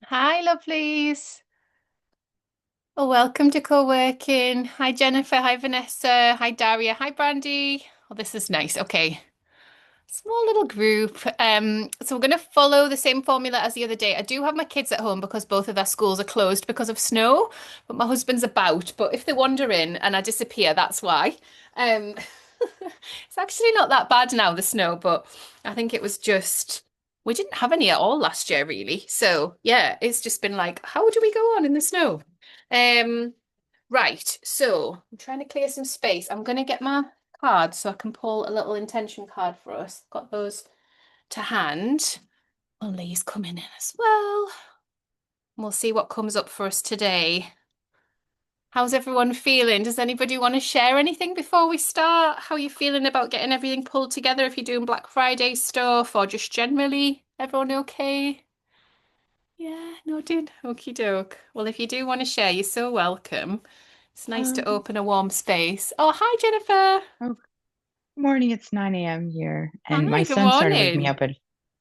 Hi, lovelies. Oh, welcome to co-working. Hi, Jennifer. Hi, Vanessa. Hi, Daria. Hi, Brandy. Oh, this is nice. Okay. Small little group. So we're going to follow the same formula as the other day. I do have my kids at home because both of their schools are closed because of snow, but my husband's about. But if they wander in and I disappear, that's why. Um, it's actually not that bad now, the snow, but I think it was just we didn't have any at all last year, really. So yeah, it's just been like, how do we go on in the snow? Um, right. So I'm trying to clear some space. I'm going to get my cards so I can pull a little intention card for us. Got those to hand. Oh, Lee's coming in as well. We'll see what comes up for us today. How's everyone feeling? Does anybody want to share anything before we start? How are you feeling about getting everything pulled together if you're doing Black Friday stuff or just generally? Everyone okay? Yeah, nodding. Okie doke. Well, if you do want to share, you're so welcome. It's nice to Um, open a warm space. Oh, hi, Jennifer. oh, morning. It's 9 a.m. here, and my Hi, good son started waking me morning. up at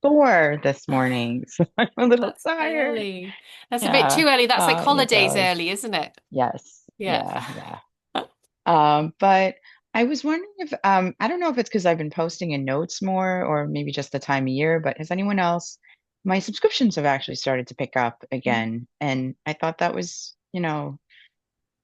4 this morning, so I'm a little That's tired. early. That's a bit Yeah. too early. That's like Oh holidays gosh. early, isn't it? Yes. Yeah. Yeah. Yeah. But I was wondering if I don't know if it's because I've been posting in notes more, or maybe just the time of year. But has anyone else? My subscriptions have actually started to pick up again, and I thought that was,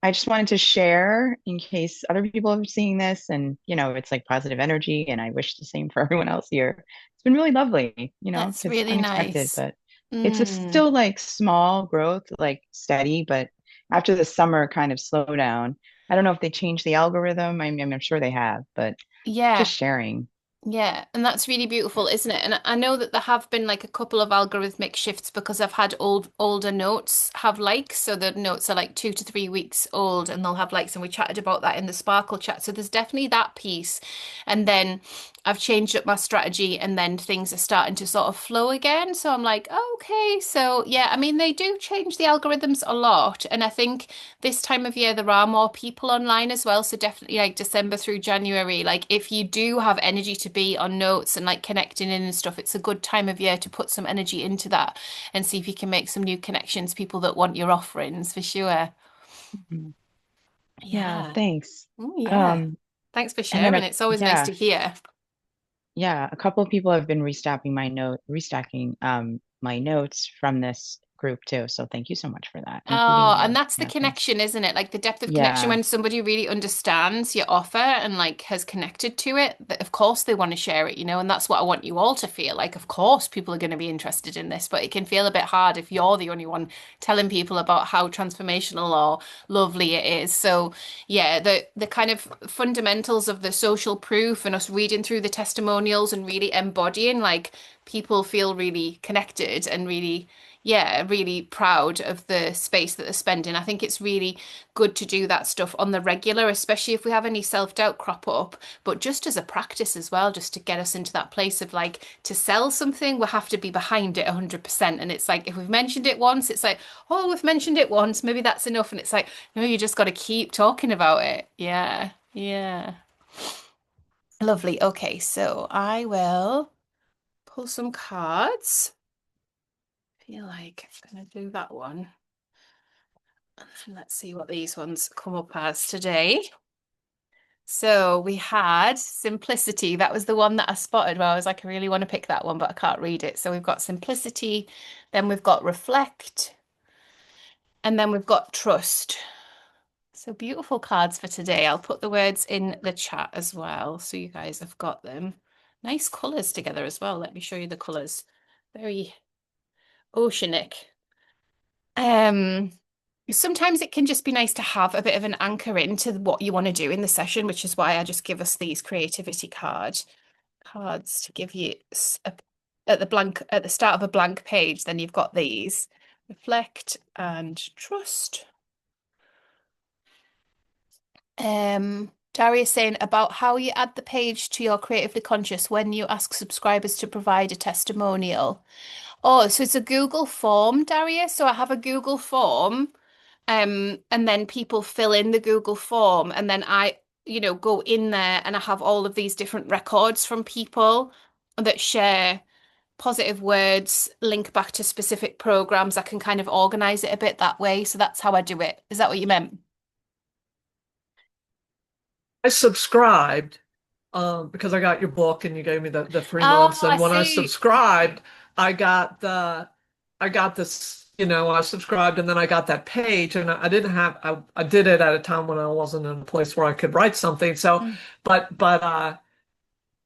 I just wanted to share in case other people are seeing this and, it's like positive energy. And I wish the same for everyone else here. It's been really lovely, That's because really unexpected, nice. but it's a Mm. still like small growth, like steady. But after the summer kind of slowdown, I don't know if they changed the algorithm. I'm sure they have, but Yeah. just sharing. Yeah, and that's really beautiful, isn't it? And I know that there have been like a couple of algorithmic shifts because I've had older notes have likes. So the notes are like 2 to 3 weeks old and they'll have likes, and we chatted about that in the Sparkle chat. So there's definitely that piece. And then I've changed up my strategy and then things are starting to sort of flow again. So I'm like, oh, okay. So yeah, I mean they do change the algorithms a lot. And I think this time of year there are more people online as well, so definitely like December through January, like if you do have energy to be on notes and like connecting in and stuff, it's a good time of year to put some energy into that and see if you can make some new connections, people that want your offerings for sure. Mhm. Yeah, Yeah. thanks. Oh yeah, Um, thanks for and then sharing, it's always nice yeah. to hear. Yeah, a couple of people have been restacking my notes from this group too. So thank you so much for that, including Oh, and you, that's the Vanessa. connection, isn't it? Like the depth of connection Yeah. when somebody really understands your offer and like has connected to it, that of course they want to share it, and that's what I want you all to feel. Like, of course, people are going to be interested in this, but it can feel a bit hard if you're the only one telling people about how transformational or lovely it is. So, yeah, the kind of fundamentals of the social proof and us reading through the testimonials and really embodying, like people feel really connected and really yeah, really proud of the space that they're spending. I think it's really good to do that stuff on the regular, especially if we have any self-doubt crop up, but just as a practice as well, just to get us into that place of like to sell something, we have to be behind it 100%. And it's like if we've mentioned it once, it's like, oh, we've mentioned it once, maybe that's enough. And it's like, no, you just got to keep talking about it. Yeah, yeah. Lovely. Okay, so I will pull some cards. Feel like I'm gonna do that one. Let's see what these ones come up as today. So we had simplicity. That was the one that I spotted where I was like, I really want to pick that one, but I can't read it. So we've got simplicity, then we've got reflect, and then we've got trust. So beautiful cards for today. I'll put the words in the chat as well, so you guys have got them. Nice colours together as well. Let me show you the colours. Very oceanic. Um, Sometimes it can just be nice to have a bit of an anchor into what you want to do in the session, which is why I just give us these creativity cards to give you at the start of a blank page. Then you've got these reflect and trust. Darius saying about how you add the page to your creatively conscious when you ask subscribers to provide a testimonial. Oh, so it's a Google form, Darius. So I have a Google form. And then people fill in the Google form, and then I go in there and I have all of these different records from people that share positive words, link back to specific programs. I can kind of organize it a bit that way. So that's how I do it. Is that what you meant? I subscribed because I got your book and you gave me the free Oh, months. I And when I see. subscribed, I got the I got this, I subscribed and then I got that page and I didn't have I did it at a time when I wasn't in a place where I could write something. So Mm. but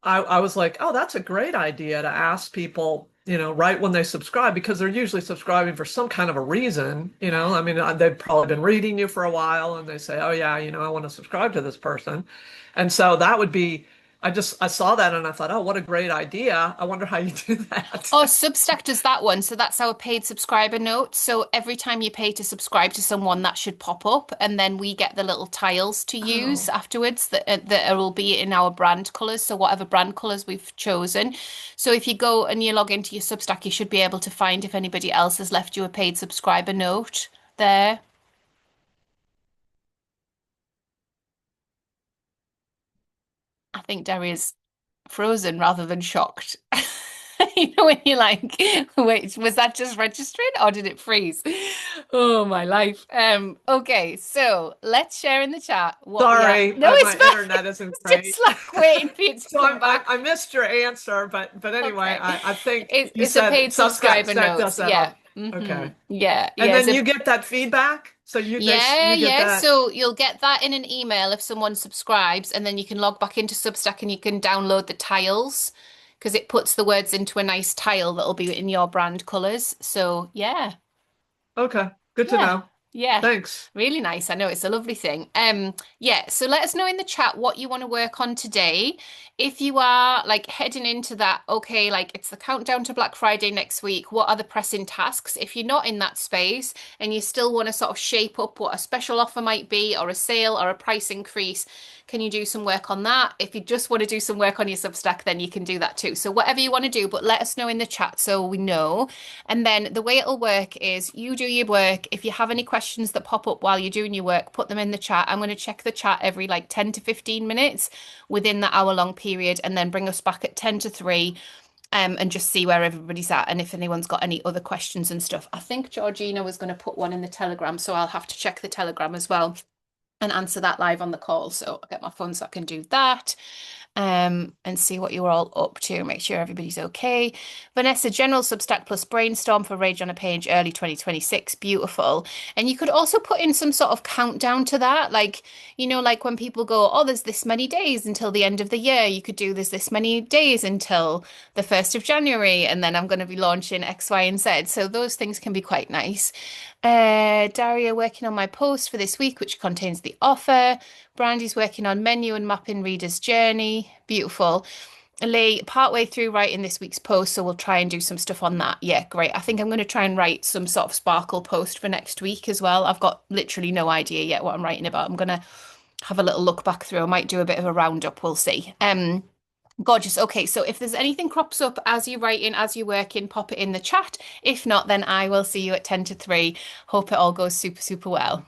I was like, oh, that's a great idea to ask people, right when they subscribe, because they're usually subscribing for some kind of a reason, Yeah. I mean, they've probably been reading you for a while and they say, oh, yeah, I want to subscribe to this person. And so that would be, I saw that and I thought, oh, what a great idea. I wonder how you do that. Oh, Substack does that one. So that's our paid subscriber note. So every time you pay to subscribe to someone, that should pop up, and then we get the little tiles to use Oh, afterwards that will be in our brand colors. So whatever brand colors we've chosen. So if you go and you log into your Substack, you should be able to find if anybody else has left you a paid subscriber note there. I think Daria's frozen rather than shocked. You know, when you're like, wait, was that just registering or did it freeze? Oh, my life. Okay, so let's share in the chat what we are. sorry, No, it's my fine. internet isn't It's great. just like waiting for you to So come back. I missed your answer, but anyway, Okay. I think you It's a said paid Substack subscriber that does notes. that Yeah. all. Okay. Yeah. And Yeah. It's then a you get that feedback. So yeah, you get yeah. that. So you'll get that in an email if someone subscribes, and then you can log back into Substack and you can download the tiles because it puts the words into a nice tile that'll be in your brand colors. So yeah, Okay, good to yeah, know. yeah. Thanks. Really nice. I know it's a lovely thing. Yeah, so let us know in the chat what you want to work on today. If you are like heading into that, okay, like it's the countdown to Black Friday next week, what are the pressing tasks? If you're not in that space and you still want to sort of shape up what a special offer might be or a sale or a price increase, can you do some work on that? If you just want to do some work on your Substack, then you can do that too. So whatever you want to do, but let us know in the chat so we know. And then the way it'll work is you do your work. If you have any questions that pop up while you're doing your work, put them in the chat. I'm going to check the chat every like 10 to 15 minutes within that hour-long period and then bring us back at 10 to 3 and just see where everybody's at and if anyone's got any other questions and stuff. I think Georgina was going to put one in the Telegram, so I'll have to check the Telegram as well and answer that live on the call. So I'll get my phone so I can do that and see what you're all up to, make sure everybody's okay. Vanessa, general Substack plus brainstorm for Rage on a Page early 2026. Beautiful. And you could also put in some sort of countdown to that. Like, like when people go, oh, there's this many days until the end of the year, you could do there's this many days until the 1st of January, and then I'm going to be launching X, Y, and Z. So those things can be quite nice. Daria working on my post for this week, which contains the offer. Brandy's working on menu and mapping reader's journey. Beautiful. Lee, partway through writing this week's post, so we'll try and do some stuff on that. Yeah, great. I think I'm going to try and write some sort of sparkle post for next week as well. I've got literally no idea yet what I'm writing about. I'm going to have a little look back through. I might do a bit of a roundup. We'll see. Gorgeous. Okay, so if there's anything crops up as you're writing, as you're working, pop it in the chat. If not, then I will see you at 10 to 3. Hope it all goes super, super well.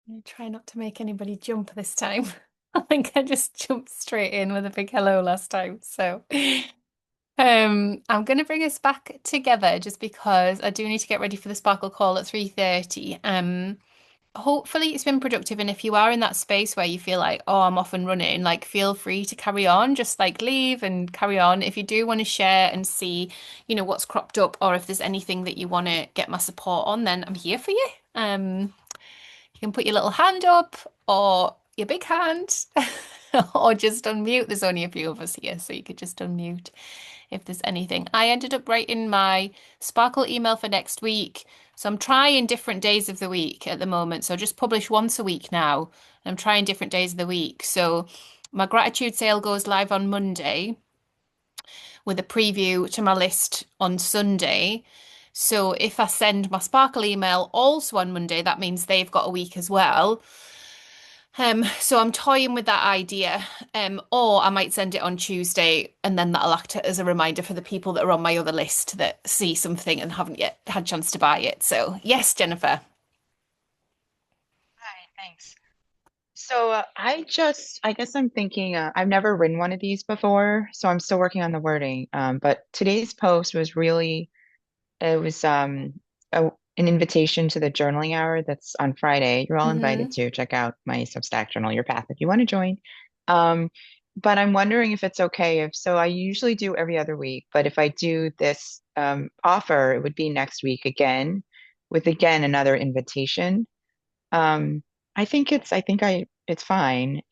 I'm gonna try not to make anybody jump this time. I think I just jumped straight in with a big hello last time. So I'm gonna bring us back together just because I do need to get ready for the Sparkle call at 3:30. Hopefully it's been productive, and if you are in that space where you feel like, oh, I'm off and running, like feel free to carry on, just like leave and carry on. If you do want to share and see, what's cropped up, or if there's anything that you want to get my support on, then I'm here for you. You can put your little hand up or your big hand or just unmute. There's only a few of us here, so you could just unmute if there's anything. I ended up writing my Sparkle email for next week. So I'm trying different days of the week at the moment. So I just publish once a week now. I'm trying different days of the week. So my gratitude sale goes live on Monday with a preview to my list on Sunday. So if I send my Sparkle email also on Monday, that means they've got a week as well. So I'm toying with that idea. Or I might send it on Tuesday and then that'll act as a reminder for the people that are on my other list that see something and haven't yet had a chance to buy it. So yes, Jennifer. Hi, thanks. So I guess I'm thinking, I've never written one of these before, so I'm still working on the wording. But today's post was really, it was an invitation to the journaling hour that's on Friday. You're all invited Hmm. to check out my Substack Journal Your Path if you want to join. Um, but I'm wondering if it's okay if, so I usually do every other week, but if I do this offer, it would be next week again, with again another invitation. Um, it's fine.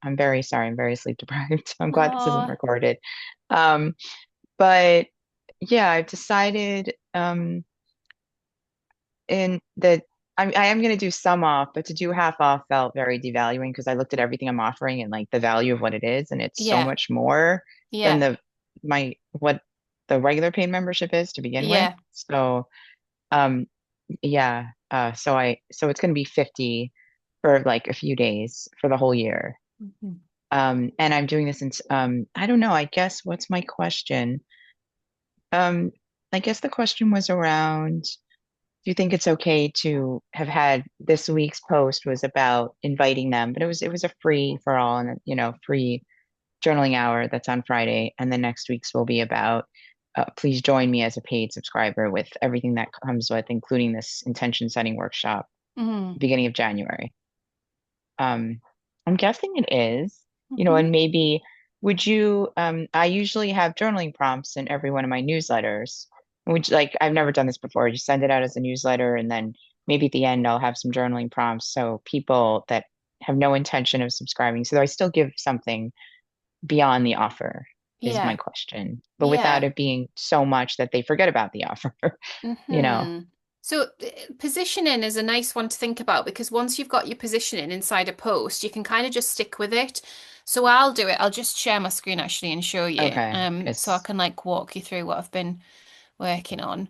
I'm very sorry. I'm very sleep deprived. So I'm glad this isn't Oh, recorded. Um, but yeah, I've decided, in that I am going to do some off, but to do half off felt very devaluing because I looked at everything I'm offering and like the value of what it is, and it's so yeah, much more than yeah, what the regular paid membership is to begin with. yeah. So, um, yeah, so it's going to be 50 for like a few days for the whole year. Mhm. And I'm doing this in, I don't know, I guess what's my question? Um, I guess the question was around, do you think it's okay to have had this week's post was about inviting them, but it was a free for all and free journaling hour that's on Friday, and the next week's will be about please join me as a paid subscriber with everything that comes with, including this intention setting workshop Mhm. beginning of January. Um, I'm guessing it is, Mhm. and maybe would you, I usually have journaling prompts in every one of my newsletters, which like I've never done this before. You send it out as a newsletter and then maybe at the end I'll have some journaling prompts. So people that have no intention of subscribing, so I still give something beyond the offer is my Yeah, question, but without yeah. it being so much that they forget about the offer, you know. Hmm. So positioning is a nice one to think about because once you've got your positioning inside a post, you can kind of just stick with it. So I'll do it. I'll just share my screen actually and show you. Okay, So I because can like walk you through what I've been working on.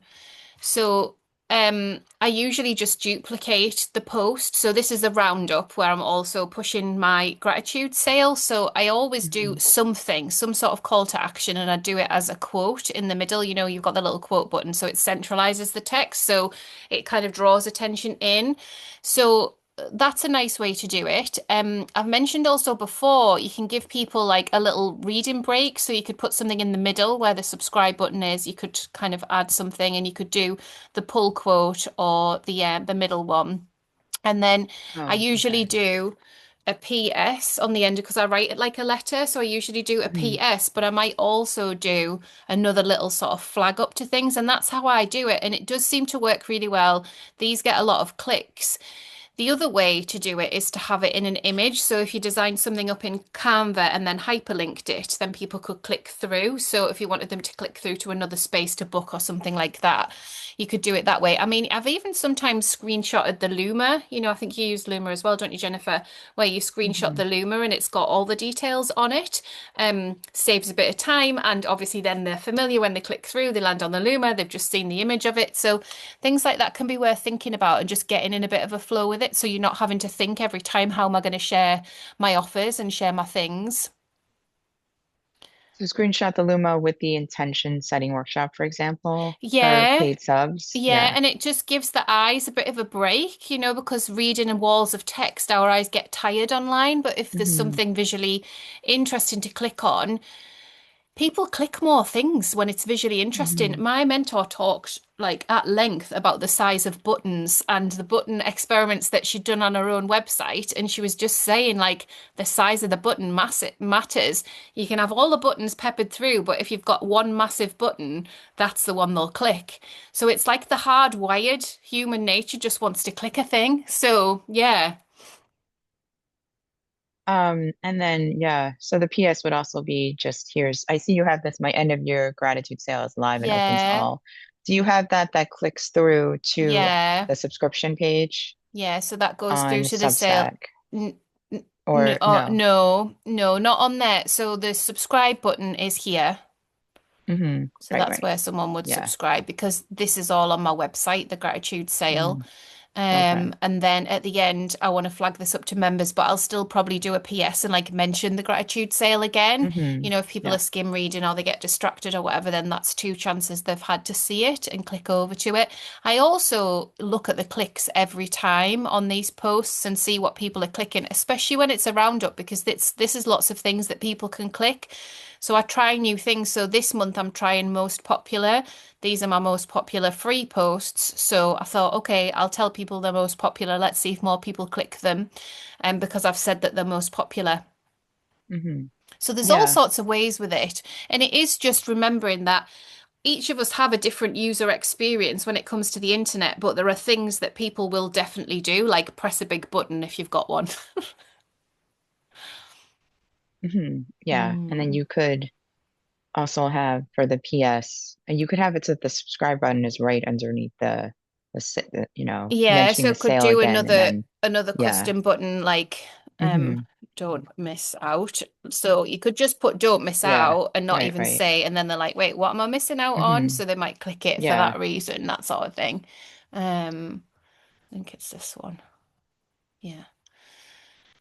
So I usually just duplicate the post. So this is a roundup where I'm also pushing my gratitude sale. So I always do something, some sort of call to action, and I do it as a quote in the middle. You've got the little quote button, so it centralizes the text. So it kind of draws attention in. So that's a nice way to do it. I've mentioned also before, you can give people like a little reading break. So you could put something in the middle where the subscribe button is. You could kind of add something and you could do the pull quote or the middle one. And then I oh, usually okay. do a PS on the end because I write it like a letter. So I usually do a Mhm. PS, but I might also do another little sort of flag up to things. And that's how I do it. And it does seem to work really well. These get a lot of clicks. The other way to do it is to have it in an image. So if you designed something up in Canva and then hyperlinked it, then people could click through. So if you wanted them to click through to another space to book or something like that, you could do it that way. I mean, I've even sometimes screenshotted the Luma. I think you use Luma as well, don't you, Jennifer? Where you screenshot the Mhm. Luma and it's got all the details on it. Saves a bit of time, and obviously then they're familiar when they click through, they land on the Luma, they've just seen the image of it. So things like that can be worth thinking about and just getting in a bit of a flow with it so you're not having to think every time, how am I going to share my offers and share my things? So screenshot the Luma with the intention setting workshop, for example, for Yeah. paid subs. Yeah, Yeah. and it just gives the eyes a bit of a break, because reading in walls of text, our eyes get tired online. But if there's Hmm. something visually interesting to click on, people click more things when it's visually interesting. Hmm. My mentor talked like at length about the size of buttons and the button experiments that she'd done on her own website, and she was just saying like the size of the button matters. You can have all the buttons peppered through, but if you've got one massive button, that's the one they'll click. So it's like the hardwired human nature just wants to click a thing. So yeah, And then yeah, so the PS would also be just here's I see you have this, my end of year gratitude sale is live and open to yeah, all. Do you have that clicks through to yeah. the subscription page Yeah, so that goes through on to the sale. Substack N or no? no, not on there. So the subscribe button is here. Hmm. So Right, that's right. where someone would Yeah. subscribe because this is all on my website, the gratitude sale. Hmm. Okay. And then at the end, I want to flag this up to members, but I'll still probably do a PS and like mention the gratitude sale again. Hmm. If people are Yeah. skim reading or they get distracted or whatever, then that's two chances they've had to see it and click over to it. I also look at the clicks every time on these posts and see what people are clicking, especially when it's a roundup, because this is lots of things that people can click. So I try new things. So this month I'm trying most popular. These are my most popular free posts. So I thought, okay, I'll tell people they're most popular. Let's see if more people click them. And because I've said that they're most popular. Hmm. So there's all Yeah. sorts of ways with it. And it is just remembering that each of us have a different user experience when it comes to the internet, but there are things that people will definitely do, like press a big button if you've got one. Hmm. Yeah. And then Mm. you could also have for the PS, and you could have it so that the subscribe button is right underneath Yeah, mentioning so the could sale do again, and then another yeah. custom button like Hmm. don't miss out. So you could just put don't miss Yeah. out and not Right, even right. say, and then they're like, wait, what am I missing out on? Hmm. So they might click it for Yeah. that reason, that sort of thing. I think it's this one. Yeah.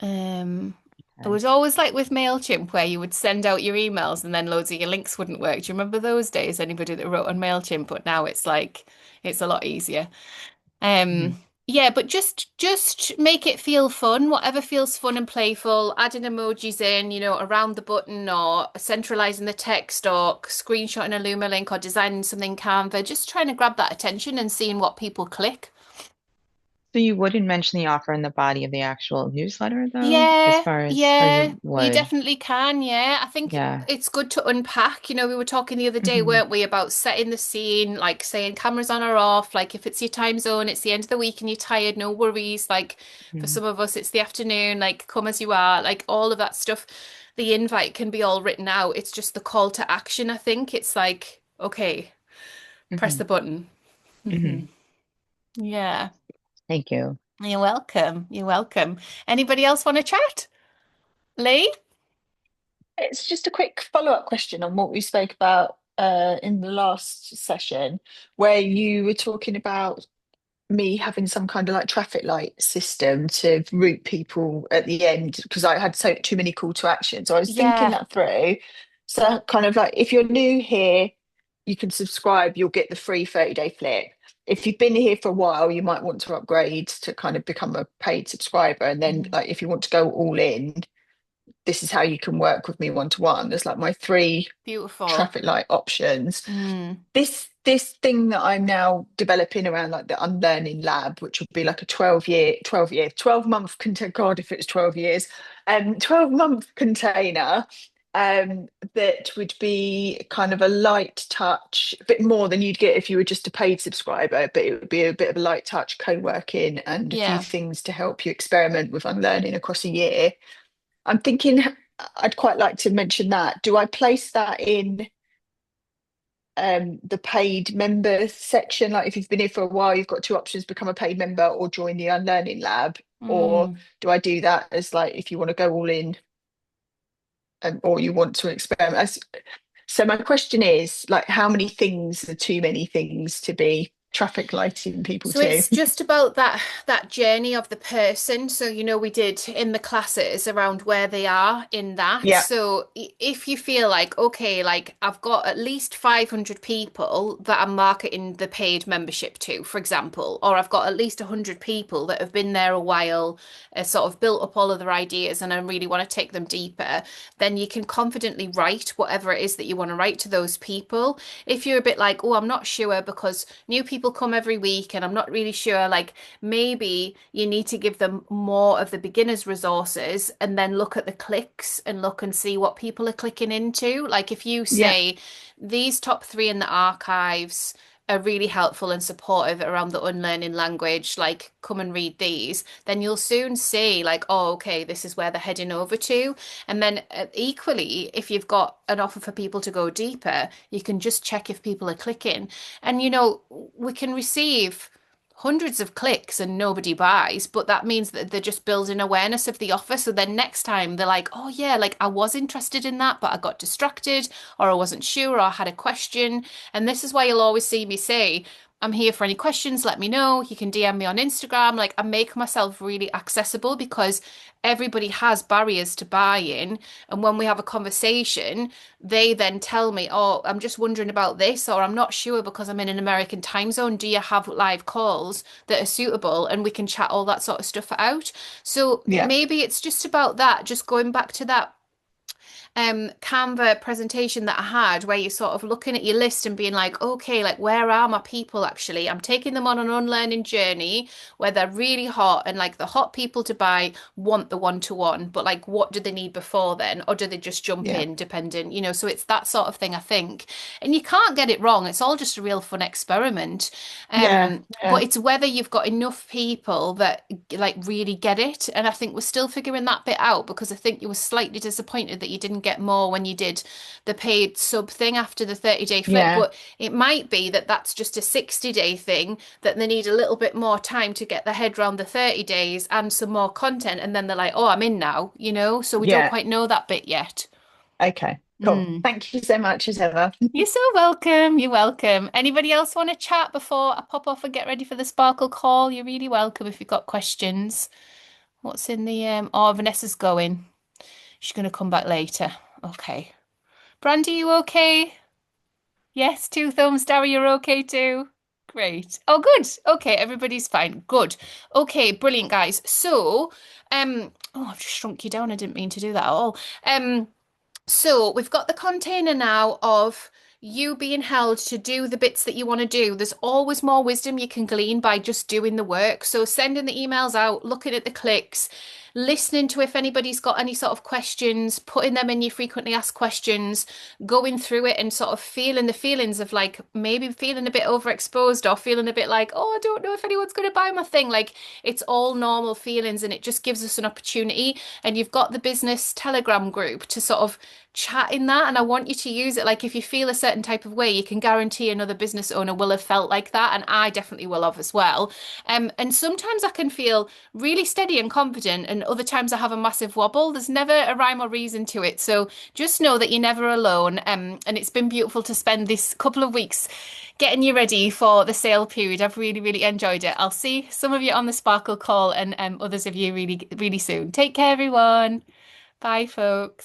It Okay. was always like with MailChimp where you would send out your emails and then loads of your links wouldn't work. Do you remember those days? Anybody that wrote on MailChimp, but now it's like it's a lot easier. Hmm. Yeah, but just make it feel fun, whatever feels fun and playful, adding emojis in, around the button or centralizing the text or screenshotting a Luma link or designing something Canva, just trying to grab that attention and seeing what people click. So you wouldn't mention the offer in the body of the actual newsletter, though, as Yeah, far as, or yeah, you you would? definitely can. Yeah, I think Yeah. it's good to unpack. We were talking the other day, Hmm. weren't we, about setting the scene, like saying cameras on or off. Like if it's your time zone, it's the end of the week and you're tired, no worries. Like for Hmm. some of us, it's the afternoon, like come as you are, like all of that stuff. The invite can be all written out. It's just the call to action, I think. It's like, okay, press Hmm. the button. Hmm. Yeah, Thank you. you're welcome. You're welcome. Anybody else want to chat? Lee? It's just a quick follow-up question on what we spoke about in the last session, where you were talking about me having some kind of like traffic light system to route people at the end because I had too many call to action. So I was thinking Yeah. that through. So kind of like if you're new here, you can subscribe, you'll get the free 30-day flip. If you've been here for a while, you might want to upgrade to kind of become a paid subscriber. And then Mm. like if you want to go all in, this is how you can work with me one to one. There's like my three Beautiful. traffic light options. Mm. This thing that I'm now developing around like the unlearning lab, which would be like a 12-month container, God, if it's 12 years, 12-month container, that would be kind of a light touch, a bit more than you'd get if you were just a paid subscriber, but it would be a bit of a light touch co-working and a few Yeah. things to help you experiment with unlearning across a year. I'm thinking I'd quite like to mention that. Do I place that in the paid member section? Like if you've been here for a while, you've got two options: become a paid member or join the Unlearning Lab. Or Mm. do I do that as like if you want to go all in or you want to experiment? So my question is like, how many things are too many things to be? traffic lighting people So too. it's just about that journey of the person. So, we did in the classes around where they are in that. Yeah, So if you feel like, okay, like I've got at least 500 people that I'm marketing the paid membership to, for example, or I've got at least 100 people that have been there a while, sort of built up all of their ideas and I really want to take them deeper, then you can confidently write whatever it is that you want to write to those people. If you're a bit like, oh, I'm not sure because new people come every week and I'm not really sure, like maybe you need to give them more of the beginner's resources and then look at the clicks and look and see what people are clicking into. Like if you yeah, say these top three in the archives are really helpful and supportive around the unlearning language, like come and read these, then you'll soon see like, oh, okay, this is where they're heading over to. And then equally, if you've got an offer for people to go deeper, you can just check if people are clicking. And we can receive hundreds of clicks and nobody buys, but that means that they're just building awareness of the offer. So then next time they're like, oh yeah, like I was interested in that, but I got distracted or I wasn't sure or I had a question. And this is why you'll always see me say, I'm here for any questions, let me know. You can DM me on Instagram. Like I make myself really accessible because everybody has barriers to buy in. And when we have a conversation, they then tell me, oh, I'm just wondering about this, or I'm not sure because I'm in an American time zone. Do you have live calls that are suitable? And we can chat all that sort of stuff out. So yeah, maybe it's just about that, just going back to that Canva presentation that I had where you're sort of looking at your list and being like, okay, like where are my people actually? I'm taking them on an unlearning journey where they're really hot and like the hot people to buy want the one-to-one, but like what do they need before then? Or do they just jump yeah, in dependent, so it's that sort of thing, I think. And you can't get it wrong. It's all just a real fun experiment. yeah, yeah, But it's whether you've got enough people that like really get it. And I think we're still figuring that bit out because I think you were slightly disappointed that you didn't get more when you did the paid sub thing after the 30-day flip. yeah, But it might be that that's just a 60-day thing that they need a little bit more time to get their head around the 30 days and some more content. And then they're like, oh, I'm in now. So we don't yeah. quite know that bit yet. Okay, cool. Mm. Thank you so much as ever. You're so welcome. You're welcome. Anybody else want to chat before I pop off and get ready for the Sparkle call? You're really welcome if you've got questions. What's in the Oh, Vanessa's going. She's going to come back later. Okay. Brandy, you okay? Yes, two thumbs. Darry, you're okay too. Great. Oh, good. Okay, everybody's fine. Good. Okay, brilliant, guys. So, oh, I've just shrunk you down. I didn't mean to do that at all. So we've got the container now of you being held to do the bits that you want to do. There's always more wisdom you can glean by just doing the work. So sending the emails out, looking at the clicks, listening to if anybody's got any sort of questions, putting them in your frequently asked questions, going through it and sort of feeling the feelings of like maybe feeling a bit overexposed or feeling a bit like, oh, I don't know if anyone's going to buy my thing. Like it's all normal feelings and it just gives us an opportunity. And you've got the business Telegram group to sort of chat in that. And I want you to use it. Like if you feel a certain type of way, you can guarantee another business owner will have felt like that. And I definitely will have as well. And sometimes I can feel really steady and confident, and other times I have a massive wobble. There's never a rhyme or reason to it. So just know that you're never alone. And it's been beautiful to spend this couple of weeks getting you ready for the sale period. I've really, really enjoyed it. I'll see some of you on the Sparkle call and others of you really, really soon. Take care, everyone. Bye, folks.